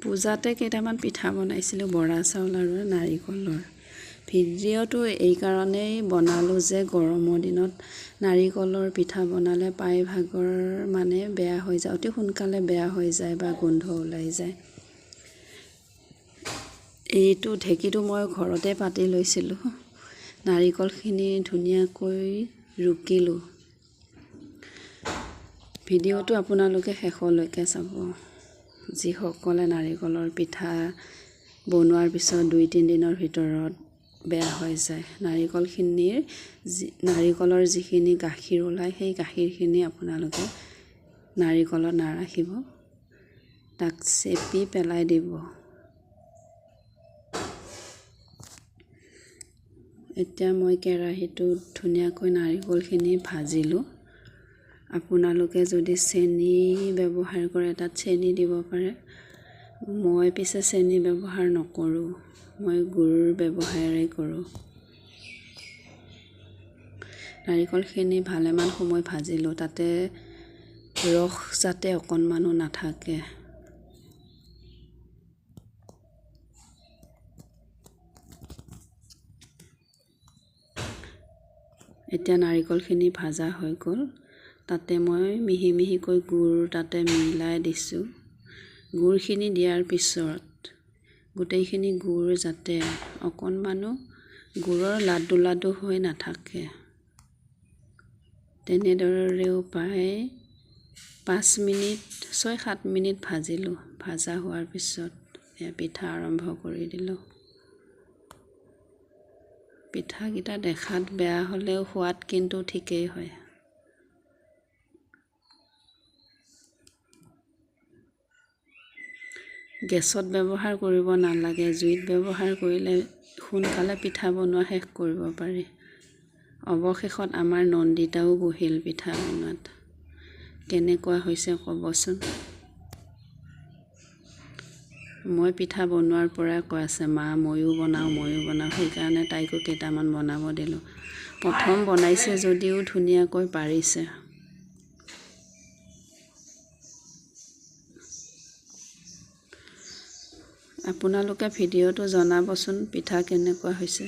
পূজাতে কেইটামান পিঠা বনাইছিলোঁ বৰা চাউল আৰু নাৰিকলৰ। ভিডিঅ'টো এই কাৰণেই বনালোঁ যে গৰমৰ দিনত নাৰিকলৰ পিঠা বনালে প্ৰায়ভাগৰ মানে বেয়া হৈ যায়, অতি সোনকালে বেয়া হৈ যায় বা গোন্ধ ওলাই যায়। এইটো ঢেঁকীটো মই ঘৰতে পাতি লৈছিলোঁ। নাৰিকলখিনি ধুনীয়াকৈ ৰুকিলোঁ। ভিডিঅ'টো আপোনালোকে শেষলৈকে চাব। যিসকলে নাৰিকলৰ পিঠা বনোৱাৰ পিছত 2-3 দিনৰ ভিতৰত বেয়া হৈ যায়, নাৰিকলৰ যিখিনি গাখীৰ ওলায় সেই গাখীৰখিনি আপোনালোকে নাৰিকলত নাৰাখিব, তাক চেপি পেলাই দিব। এতিয়া মই কেৰাহীটোত ধুনীয়াকৈ নাৰিকলখিনি ভাজিলোঁ। আপোনালোকে যদি চেনি ব্যৱহাৰ কৰে তাত চেনি দিব পাৰে। মই পিছে চেনি ব্যৱহাৰ নকৰোঁ, মই গুৰ ব্যৱহাৰেই কৰোঁ। নাৰিকলখিনি ভালেমান সময় ভাজিলোঁ, তাতে ৰস যাতে অকণমানো নাথাকে। এতিয়া নাৰিকলখিনি ভাজা হৈ গ'ল। তাতে মই মিহি মিহিকৈ গুৰ তাতে মিলাই দিছোঁ। গুৰখিনি দিয়াৰ পিছত গোটেইখিনি গুৰ যাতে অকণমানো গুৰৰ লাডু লাডু হৈ নাথাকে, তেনেদৰেও প্ৰায় 6-7 মিনিট ভাজিলোঁ। ভাজা হোৱাৰ পিছত পিঠা আৰম্ভ কৰি দিলোঁ। পিঠাকেইটা দেখাত বেয়া হ'লেও সোৱাদ কিন্তু ঠিকেই হয়। গেছত ব্যৱহাৰ কৰিব নালাগে, জুইত ব্যৱহাৰ কৰিলে সোনকালে পিঠা বনোৱা শেষ কৰিব পাৰি। অৱশেষত আমাৰ নন্দিতাও বহিল পিঠা বনোৱাত। কেনেকুৱা হৈছে ক'বচোন। মই পিঠা বনোৱাৰ পৰাই কৈ আছে, মা ময়ো বনাওঁ। সেইকাৰণে তাইকো কেইটামান বনাব দিলোঁ। প্ৰথম বনাইছে যদিও ধুনীয়াকৈ পাৰিছে। আপোনালোকে ভিডিঅ'টো জনাবচোন পিঠা কেনেকুৱা হৈছে।